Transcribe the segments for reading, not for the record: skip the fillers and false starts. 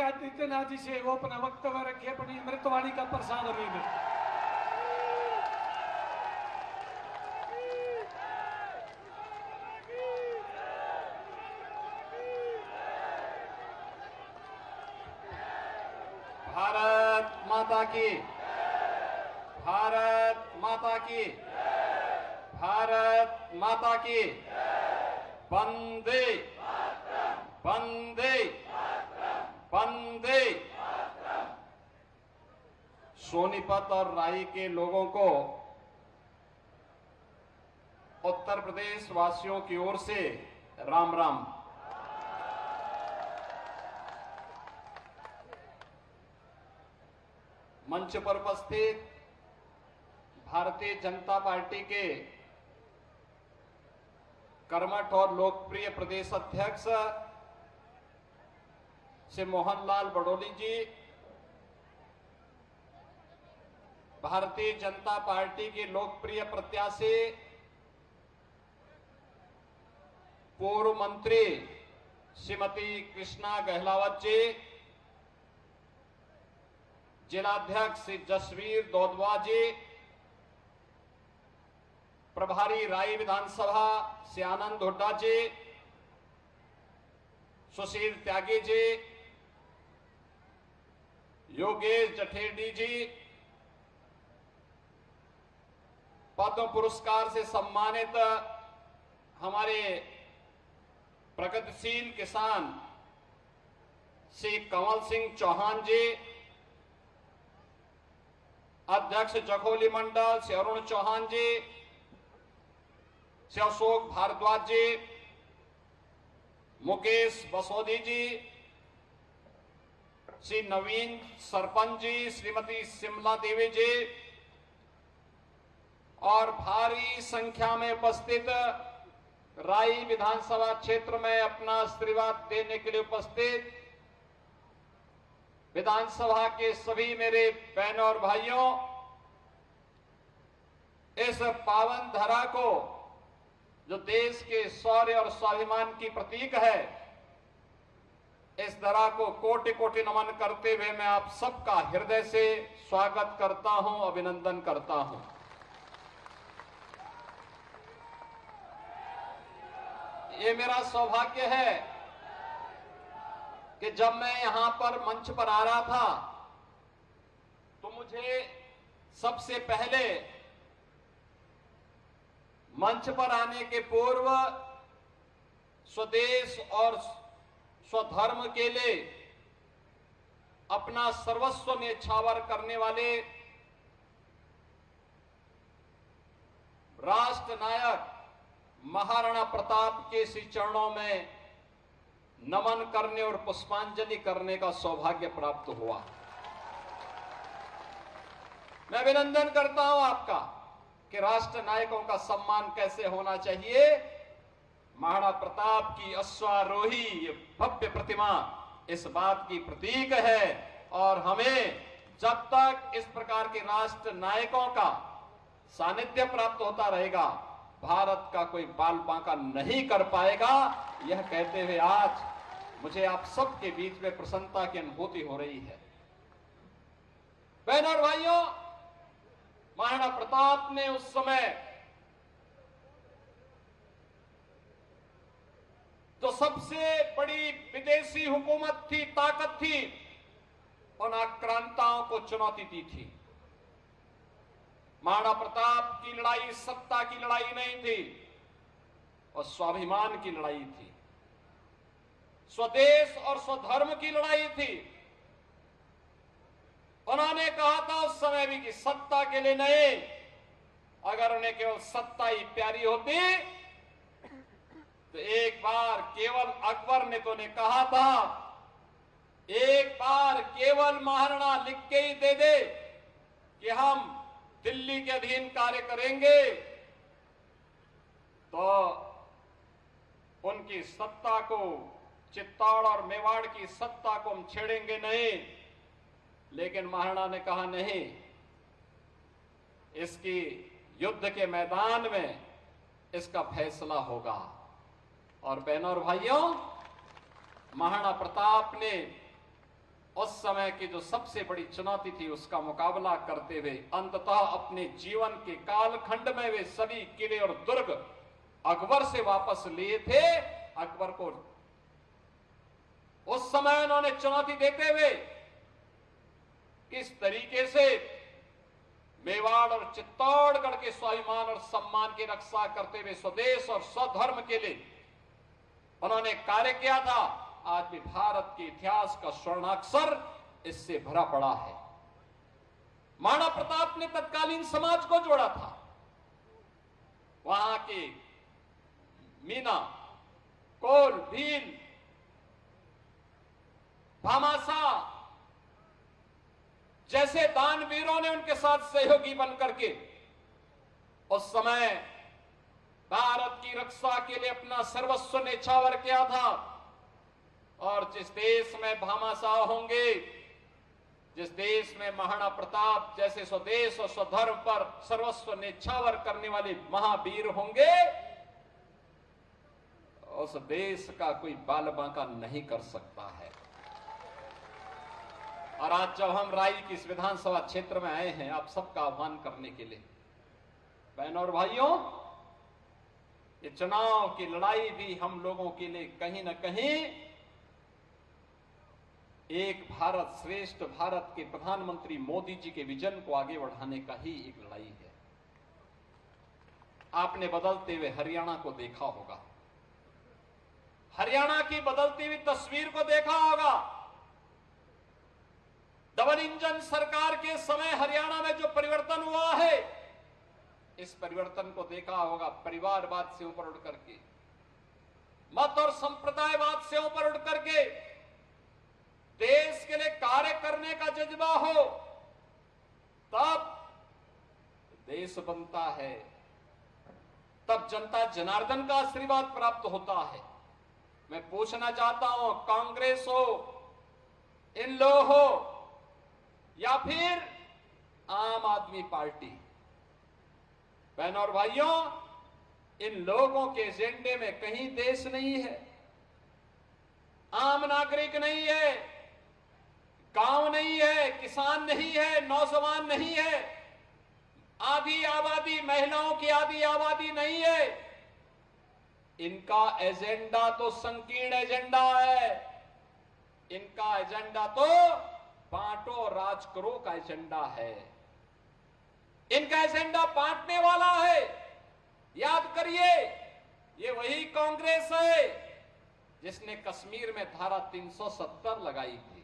आदित्यनाथ जी से वो अपना वक्तव्य रखे, अपनी अमृतवाणी का प्रसाद अभी में। भारत माता की, भारत माता की, भारत माता की। वंदे वंदे वंदे। सोनीपत और राई के लोगों को उत्तर प्रदेश वासियों की ओर से राम राम। मंच पर उपस्थित भारतीय जनता पार्टी के कर्मठ और लोकप्रिय प्रदेश अध्यक्ष श्री मोहनलाल बड़ोली जी, भारतीय जनता पार्टी के लोकप्रिय प्रत्याशी पूर्व मंत्री श्रीमती कृष्णा गहलावत जी, जिलाध्यक्ष श्री जसवीर दौदवा जी, प्रभारी राई विधानसभा श्री आनंद हुड्डा जी, सुशील त्यागी जी, योगेश जठेरडी जी, पद्म पुरस्कार से सम्मानित हमारे प्रगतिशील किसान श्री कंवल सिंह चौहान जी, अध्यक्ष जखोली मंडल श्री अरुण चौहान जी, श्री अशोक भारद्वाज जी, मुकेश बसोदी जी, श्री नवीन सरपंच जी, श्रीमती शिमला देवी जी और भारी संख्या में उपस्थित राई विधानसभा क्षेत्र में अपना आशीर्वाद देने के लिए उपस्थित विधानसभा के सभी मेरे बहनों और भाइयों, इस पावन धरा को जो देश के शौर्य और स्वाभिमान की प्रतीक है, इस धरा को कोटि कोटि नमन करते हुए मैं आप सबका हृदय से स्वागत करता हूं, अभिनंदन करता हूं। ये मेरा सौभाग्य है कि जब मैं यहां पर मंच पर आ रहा था तो मुझे सबसे पहले मंच पर आने के पूर्व स्वदेश और स्वधर्म के लिए अपना सर्वस्व न्यौछावर करने वाले राष्ट्र नायक महाराणा प्रताप के श्री चरणों में नमन करने और पुष्पांजलि करने का सौभाग्य प्राप्त हुआ। मैं अभिनंदन करता हूं आपका कि राष्ट्र नायकों का सम्मान कैसे होना चाहिए। महाराणा प्रताप की अश्वारोही ये भव्य प्रतिमा इस बात की प्रतीक है और हमें जब तक इस प्रकार के राष्ट्र नायकों का सानिध्य प्राप्त होता रहेगा, भारत का कोई बाल बांका नहीं कर पाएगा। यह कहते हुए आज मुझे आप सबके बीच में प्रसन्नता की अनुभूति हो रही है। बहनों और भाइयों, महाराणा प्रताप ने उस समय जो सबसे बड़ी विदेशी हुकूमत थी, ताकत थी, उन आक्रांताओं को चुनौती दी थी। महाराणा प्रताप की लड़ाई सत्ता की लड़ाई नहीं थी और स्वाभिमान की लड़ाई थी, स्वदेश और स्वधर्म की लड़ाई थी। उन्होंने कहा था उस समय भी कि सत्ता के लिए नहीं, अगर उन्हें केवल सत्ता ही प्यारी होती तो एक बार केवल अकबर ने तो उन्हें कहा था, एक बार केवल महाराणा लिख के ही दे दे कि हम दिल्ली के अधीन कार्य करेंगे तो उनकी सत्ता को, चित्तौड़ और मेवाड़ की सत्ता को हम छेड़ेंगे नहीं। लेकिन महाराणा ने कहा नहीं, इसकी युद्ध के मैदान में इसका फैसला होगा। और बहनों और भाइयों, महाराणा प्रताप ने उस समय की जो सबसे बड़ी चुनौती थी उसका मुकाबला करते हुए अंततः अपने जीवन के कालखंड में वे सभी किले और दुर्ग अकबर से वापस लिए थे। अकबर को उस समय उन्होंने चुनौती देते हुए किस तरीके से मेवाड़ और चित्तौड़गढ़ के स्वाभिमान और सम्मान की रक्षा करते हुए स्वदेश और स्वधर्म के लिए उन्होंने कार्य किया था, आज भी भारत के इतिहास का स्वर्णाक्षर इससे भरा पड़ा है। महाराणा प्रताप ने तत्कालीन समाज को जोड़ा था। वहां के मीना, कोल, भील, भामासा जैसे दानवीरों ने उनके साथ सहयोगी बनकर के उस समय भारत की रक्षा के लिए अपना सर्वस्व न्यौछावर किया था। और जिस देश में भामाशाह होंगे, जिस देश में महाराणा प्रताप जैसे स्वदेश और स्वधर्म पर सर्वस्व न्यौछावर करने वाले महावीर होंगे, उस देश का कोई बाल बांका नहीं कर सकता है। और आज जब हम राई की इस विधानसभा क्षेत्र में आए हैं आप सबका आह्वान करने के लिए, बहनों और भाइयों, ये चुनाव की लड़ाई भी हम लोगों के लिए कहीं ना कहीं एक भारत श्रेष्ठ भारत के प्रधानमंत्री मोदी जी के विजन को आगे बढ़ाने का ही एक लड़ाई है। आपने बदलते हुए हरियाणा को देखा होगा, हरियाणा की बदलती हुई तस्वीर को देखा होगा। डबल इंजन सरकार के समय हरियाणा में जो परिवर्तन हुआ है, इस परिवर्तन को देखा होगा। परिवारवाद से ऊपर उठ करके, मत और संप्रदायवाद से ऊपर उठ करके देश के लिए कार्य करने का जज्बा हो, तब देश बनता है, तब जनता जनार्दन का आशीर्वाद प्राप्त होता है। मैं पूछना चाहता हूं, कांग्रेस हो, इन लो हो या फिर आम आदमी पार्टी, बहनों और भाइयों, इन लोगों के एजेंडे में कहीं देश नहीं है, आम नागरिक नहीं है, गांव नहीं है, किसान नहीं है, नौजवान नहीं है, आधी आबादी, महिलाओं की आधी आबादी नहीं है। इनका एजेंडा तो संकीर्ण एजेंडा है। इनका एजेंडा तो बांटो राज करो का एजेंडा है। इनका एजेंडा बांटने वाला है। याद करिए, ये वही कांग्रेस है जिसने कश्मीर में धारा 370 लगाई थी।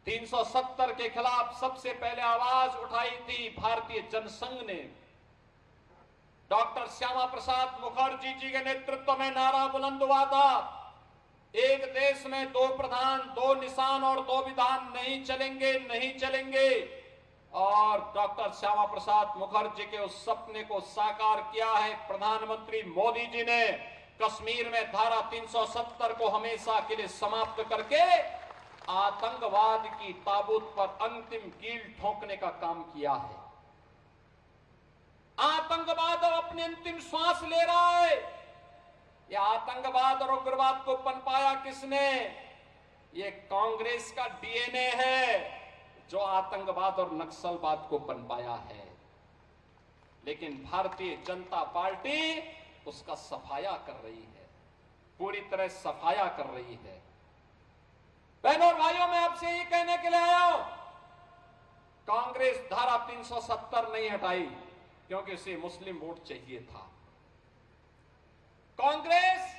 370 के खिलाफ सबसे पहले आवाज उठाई थी भारतीय जनसंघ ने। डॉक्टर श्यामा प्रसाद मुखर्जी जी के नेतृत्व में नारा बुलंद हुआ था, एक देश में दो प्रधान, दो निशान और दो विधान नहीं चलेंगे, नहीं चलेंगे। और डॉक्टर श्यामा प्रसाद मुखर्जी के उस सपने को साकार किया है प्रधानमंत्री मोदी जी ने। कश्मीर में धारा 370 को हमेशा के लिए समाप्त करके आतंकवाद की ताबूत पर अंतिम कील ठोकने का काम किया है। आतंकवाद अब अपनी अंतिम श्वास ले रहा है। यह आतंकवाद और उग्रवाद को पनपाया किसने? ये कांग्रेस का डीएनए है जो आतंकवाद और नक्सलवाद को पनपाया है। लेकिन भारतीय जनता पार्टी उसका सफाया कर रही है, पूरी तरह सफाया कर रही है। बहनों और भाइयों, मैं आपसे ये कहने के लिए आया हूं, कांग्रेस धारा 370 नहीं हटाई क्योंकि उसे मुस्लिम वोट चाहिए था। कांग्रेस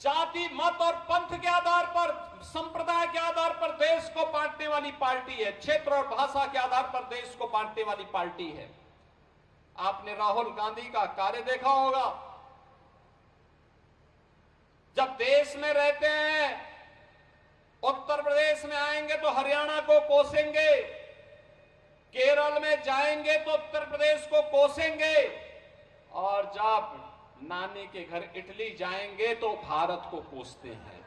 जाति, मत और पंथ के आधार पर, संप्रदाय के आधार पर देश को बांटने वाली पार्टी है। क्षेत्र और भाषा के आधार पर देश को बांटने वाली पार्टी है। आपने राहुल गांधी का कार्य देखा होगा। जब देश में रहते हैं, उत्तर प्रदेश में आएंगे तो हरियाणा को कोसेंगे, केरल में जाएंगे तो उत्तर प्रदेश को कोसेंगे, और जब नानी के घर इटली जाएंगे तो भारत को कोसते हैं।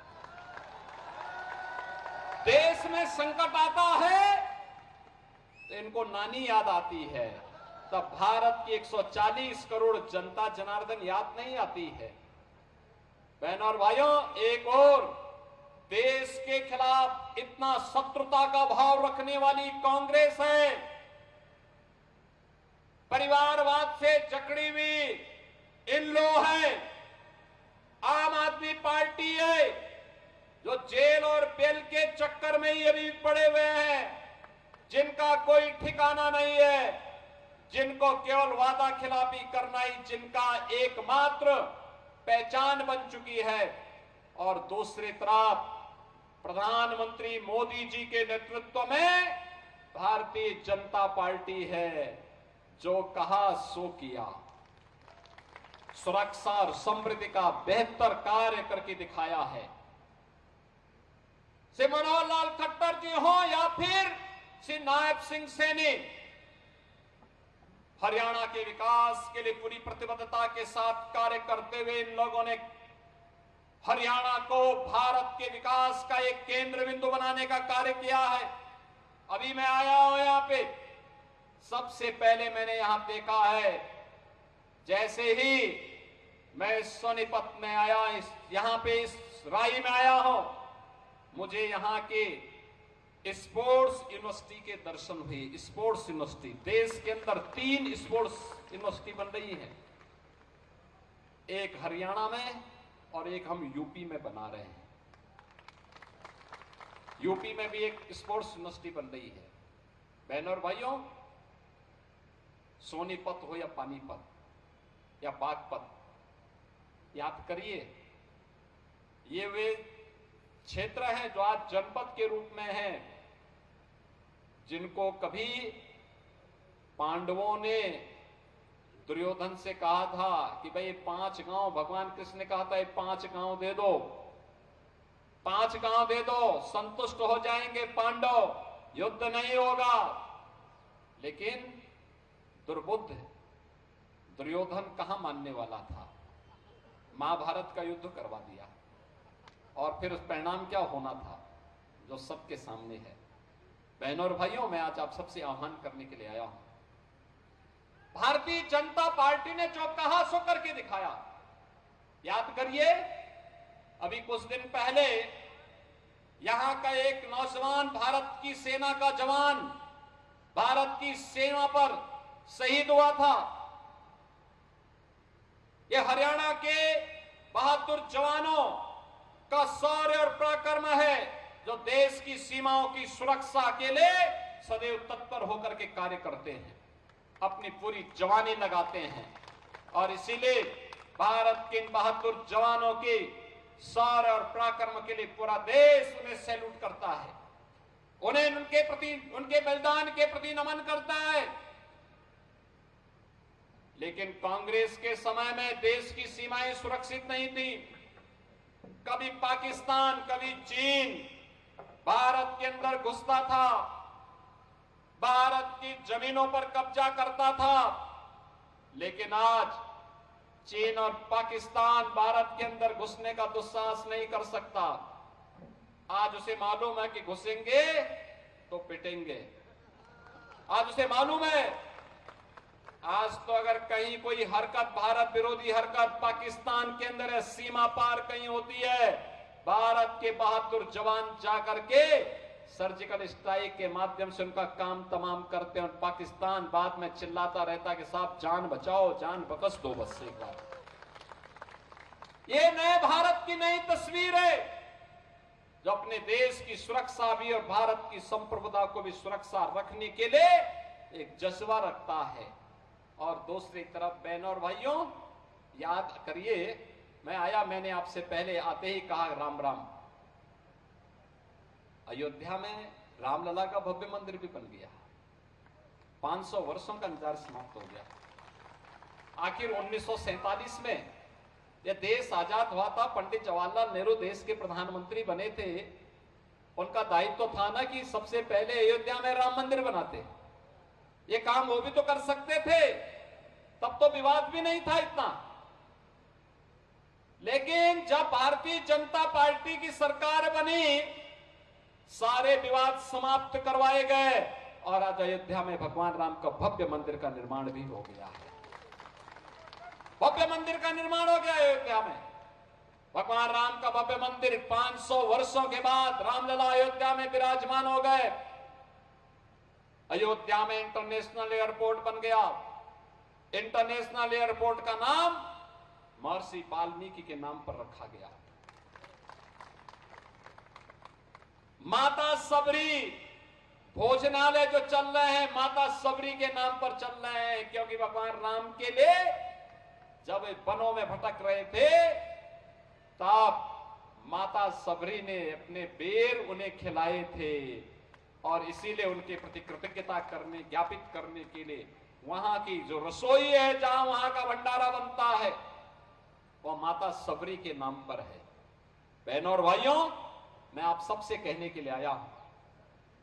देश में संकट आता है तो इनको नानी याद आती है, तब भारत की 140 करोड़ जनता जनार्दन याद नहीं आती है। बहनों और भाइयों, एक और देश के खिलाफ इतना शत्रुता का भाव रखने वाली कांग्रेस है, परिवारवाद से जकड़ी हुई इन लोग है, आम आदमी पार्टी है जो जेल और बेल के चक्कर में ही अभी पड़े हुए हैं, जिनका कोई ठिकाना नहीं है, जिनको केवल वादा खिलाफी करना ही जिनका एकमात्र पहचान बन चुकी है। और दूसरी तरफ प्रधानमंत्री मोदी जी के नेतृत्व में भारतीय जनता पार्टी है, जो कहा सो किया, सुरक्षा और समृद्धि का बेहतर कार्य करके दिखाया है। श्री मनोहर लाल खट्टर जी हो या फिर श्री नायब सिंह सैनी, हरियाणा के विकास के लिए पूरी प्रतिबद्धता के साथ कार्य करते हुए इन लोगों ने हरियाणा को भारत के विकास का एक केंद्र बिंदु बनाने का कार्य किया है। अभी मैं आया हूं यहां पे, सबसे पहले मैंने यहां देखा है, जैसे ही मैं सोनीपत में आया, यहां पे इस राई में आया हूं, मुझे यहां के स्पोर्ट्स यूनिवर्सिटी के दर्शन हुए। स्पोर्ट्स यूनिवर्सिटी, देश के अंदर 3 स्पोर्ट्स यूनिवर्सिटी बन रही है, एक हरियाणा में और एक हम यूपी में बना रहे हैं। यूपी में भी एक स्पोर्ट्स यूनिवर्सिटी बन रही है। बहनों और भाइयों, सोनीपत हो या पानीपत या बागपत, याद करिए, ये वे क्षेत्र हैं जो आज जनपद के रूप में हैं, जिनको कभी पांडवों ने दुर्योधन से कहा था कि भाई 5 गांव, भगवान कृष्ण ने कहा था 5 गांव दे दो, 5 गांव दे दो, संतुष्ट हो जाएंगे पांडव, युद्ध नहीं होगा। लेकिन दुर्बुद्ध दुर्योधन कहां मानने वाला था, महाभारत का युद्ध करवा दिया, और फिर उस परिणाम क्या होना था जो सबके सामने है। बहनों और भाइयों, मैं आज आप सबसे आह्वान करने के लिए आया हूं, भारतीय जनता पार्टी ने जो कहा सो करके दिखाया। याद करिए, अभी कुछ दिन पहले यहां का एक नौजवान, भारत की सेना का जवान, भारत की सेना पर शहीद हुआ था। यह हरियाणा के बहादुर जवानों का शौर्य और पराक्रम है, जो देश की सीमाओं की सुरक्षा के लिए सदैव तत्पर होकर के कार्य करते हैं, अपनी पूरी जवानी लगाते हैं। और इसीलिए भारत के इन बहादुर जवानों के शौर्य और पराक्रम के लिए पूरा देश उन्हें सैल्यूट करता है, उन्हें उनके प्रति, उनके बलिदान के प्रति नमन करता है। लेकिन कांग्रेस के समय में देश की सीमाएं सुरक्षित नहीं थी। कभी पाकिस्तान, कभी चीन भारत के अंदर घुसता था, भारत की जमीनों पर कब्जा करता था। लेकिन आज चीन और पाकिस्तान भारत के अंदर घुसने का दुस्साहस नहीं कर सकता। आज उसे मालूम है कि घुसेंगे तो पिटेंगे। आज उसे मालूम है, आज तो अगर कहीं कोई हरकत, भारत विरोधी हरकत पाकिस्तान के अंदर है, सीमा पार कहीं होती है, भारत के बहादुर जवान जाकर के सर्जिकल स्ट्राइक के माध्यम से उनका काम तमाम करते हैं। और पाकिस्तान बाद में चिल्लाता रहता कि साहब जान बचाओ, जान बकस दो बस एक बार। ये नए भारत की नई तस्वीर है, जो अपने देश की सुरक्षा भी और भारत की संप्रभुता को भी सुरक्षा रखने के लिए एक जज्बा रखता है। और दूसरी तरफ बहनों और भाइयों, याद करिए, मैं आया, मैंने आपसे पहले आते ही कहा राम राम। अयोध्या में रामलला का भव्य मंदिर भी बन गया, 500 वर्षों का इंतजार समाप्त हो गया। आखिर 1947 में यह देश आजाद हुआ था, पंडित जवाहरलाल नेहरू देश के प्रधानमंत्री बने थे। उनका दायित्व तो था ना कि सबसे पहले अयोध्या में राम मंदिर बनाते। ये काम वो भी तो कर सकते थे, तब तो विवाद भी नहीं था इतना। लेकिन जब भारतीय जनता पार्टी की सरकार बनी, सारे विवाद समाप्त करवाए गए और आज अयोध्या में भगवान राम का भव्य मंदिर का निर्माण भी हो गया है। भव्य मंदिर का निर्माण हो गया अयोध्या में। भगवान राम का भव्य मंदिर 500 वर्षों के बाद रामलला अयोध्या में विराजमान हो गए। अयोध्या में इंटरनेशनल एयरपोर्ट बन गया। इंटरनेशनल एयरपोर्ट का नाम महर्षि वाल्मीकि के नाम पर रखा गया। माता सबरी भोजनालय जो चल रहे हैं माता सबरी के नाम पर चल रहे हैं, क्योंकि भगवान राम के लिए जब वे वनों में भटक रहे थे तब माता सबरी ने अपने बेर उन्हें खिलाए थे, और इसीलिए उनके प्रति कृतज्ञता करने ज्ञापित करने के लिए वहां की जो रसोई है, जहां वहां का भंडारा बनता है, वह माता सबरी के नाम पर है। बहनों और भाइयों, मैं आप सबसे कहने के लिए आया हूं,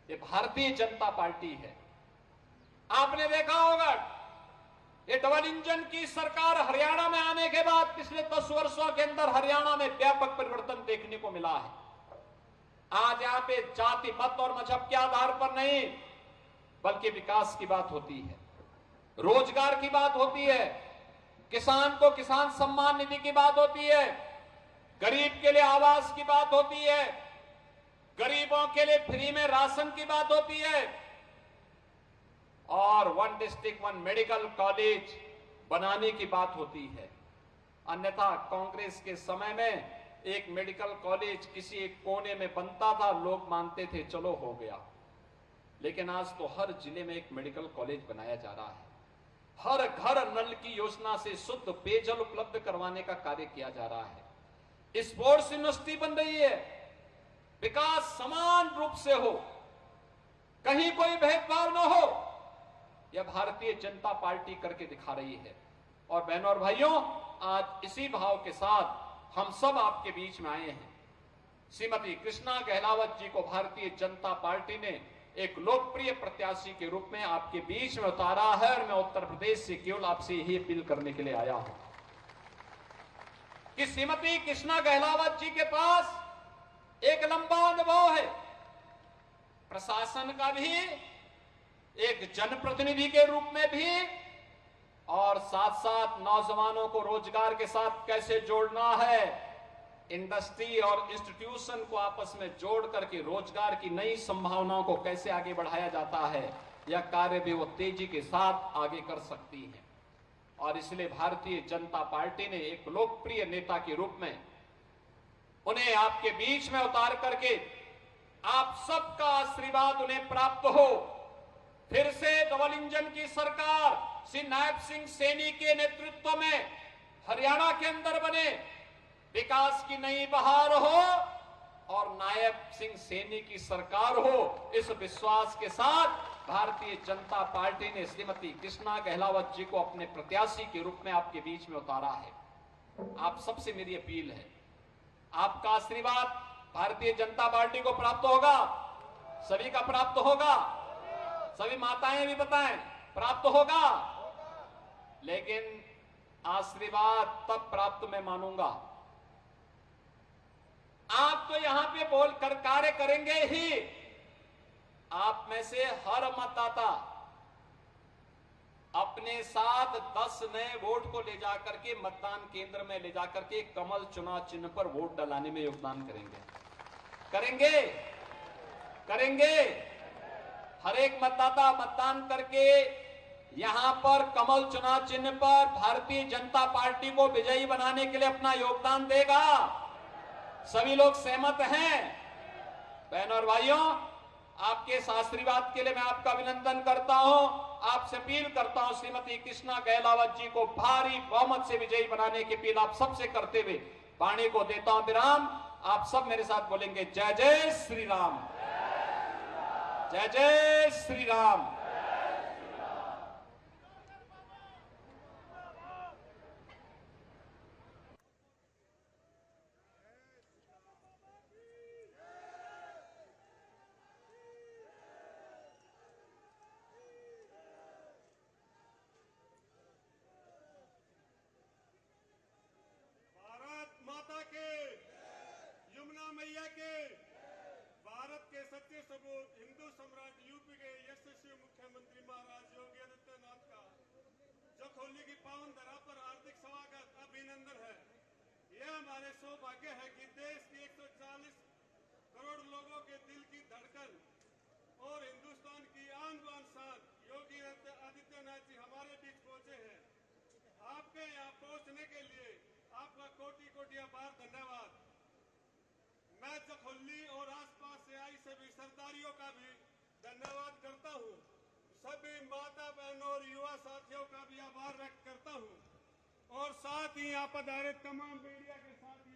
ये भारतीय जनता पार्टी है। आपने देखा होगा ये डबल इंजन की सरकार हरियाणा में आने के बाद पिछले 10 वर्षों के अंदर हरियाणा में व्यापक परिवर्तन देखने को मिला है। आज यहां पे जाति मत और मजहब के आधार पर नहीं, बल्कि विकास की बात होती है, रोजगार की बात होती है, किसान को किसान सम्मान निधि की बात होती है, गरीब के लिए आवास की बात होती है, गरीबों के लिए फ्री में राशन की बात होती है, और 1 डिस्ट्रिक्ट 1 मेडिकल कॉलेज बनाने की बात होती है। अन्यथा कांग्रेस के समय में एक मेडिकल कॉलेज किसी एक कोने में बनता था, लोग मानते थे चलो हो गया, लेकिन आज तो हर जिले में एक मेडिकल कॉलेज बनाया जा रहा है। हर घर नल की योजना से शुद्ध पेयजल उपलब्ध करवाने का कार्य किया जा रहा है। स्पोर्ट्स यूनिवर्सिटी बन रही है, विकास समान रूप से हो, कहीं कोई भेदभाव न हो, यह भारतीय जनता पार्टी करके दिखा रही है। और बहनों और भाइयों, आज इसी भाव के साथ हम सब आपके बीच में आए हैं। श्रीमती कृष्णा गहलावत जी को भारतीय जनता पार्टी ने एक लोकप्रिय प्रत्याशी के रूप में आपके बीच में उतारा है, और मैं उत्तर प्रदेश से केवल आपसे यही अपील करने के लिए आया हूं कि श्रीमती कृष्णा गहलावत जी के पास एक लंबा अनुभव है, प्रशासन का भी, एक जनप्रतिनिधि के रूप में भी, और साथ साथ नौजवानों को रोजगार के साथ कैसे जोड़ना है, इंडस्ट्री और इंस्टीट्यूशन को आपस में जोड़ करके रोजगार की नई संभावनाओं को कैसे आगे बढ़ाया जाता है, यह कार्य भी वो तेजी के साथ आगे कर सकती है। और इसलिए भारतीय जनता पार्टी ने एक लोकप्रिय नेता के रूप में उन्हें आपके बीच में उतार करके आप सबका आशीर्वाद उन्हें प्राप्त हो, फिर से डबल इंजन की सरकार श्री नायब सिंह सैनी के नेतृत्व में हरियाणा के अंदर बने, विकास की नई बहार हो और नायब सिंह सैनी की सरकार हो, इस विश्वास के साथ भारतीय जनता पार्टी ने श्रीमती कृष्णा गहलावत जी को अपने प्रत्याशी के रूप में आपके बीच में उतारा है। आप सबसे मेरी अपील है, आपका आशीर्वाद भारतीय जनता पार्टी को प्राप्त होगा, सभी का प्राप्त होगा, सभी माताएं भी बताएं प्राप्त होगा, लेकिन आशीर्वाद तब प्राप्त मैं मानूंगा, आप तो यहां पे बोल कर कार्य करेंगे ही, आप में से हर मतदाता अपने साथ 10 नए वोट को ले जाकर के मतदान केंद्र में ले जाकर के कमल चुनाव चिन्ह पर वोट डलाने में योगदान करेंगे। करेंगे करेंगे हर एक मतदाता मतदान करके यहां पर कमल चुनाव चिन्ह पर भारतीय जनता पार्टी को विजयी बनाने के लिए अपना योगदान देगा। सभी लोग सहमत हैं? बहनों और भाइयों, आपके इस आशीर्वाद के लिए मैं आपका अभिनंदन करता हूं, आपसे अपील करता हूं श्रीमती कृष्णा गहलावत जी को भारी बहुमत से विजयी बनाने की अपील आप सबसे करते हुए वाणी को देता हूं विराम। आप सब मेरे साथ बोलेंगे जय जय श्री राम, जय जय श्री राम। भारत के सच्चे सबूत हिंदू सम्राट यूपी के यशस्वी मुख्यमंत्री महाराज योगी आदित्यनाथ का जखौली की पावन धरा पर हार्दिक स्वागत अभिनंदन है। यह हमारे सौभाग्य है कि देश के 140 करोड़ लोगों के दिल की धड़कन और हिंदुस्तान की आन बान शान योगी आदित्यनाथ जी हमारे बीच पहुंचे हैं। आपके यहाँ पहुंचने के लिए आपका कोटि कोटि आभार, धन्यवाद। मैं जखोली और आसपास से आई सभी सरदारियों का भी धन्यवाद करता हूँ। सभी माता बहनों और युवा साथियों का भी आभार व्यक्त करता हूँ और साथ ही यहाँ पधारे तमाम मीडिया के साथियों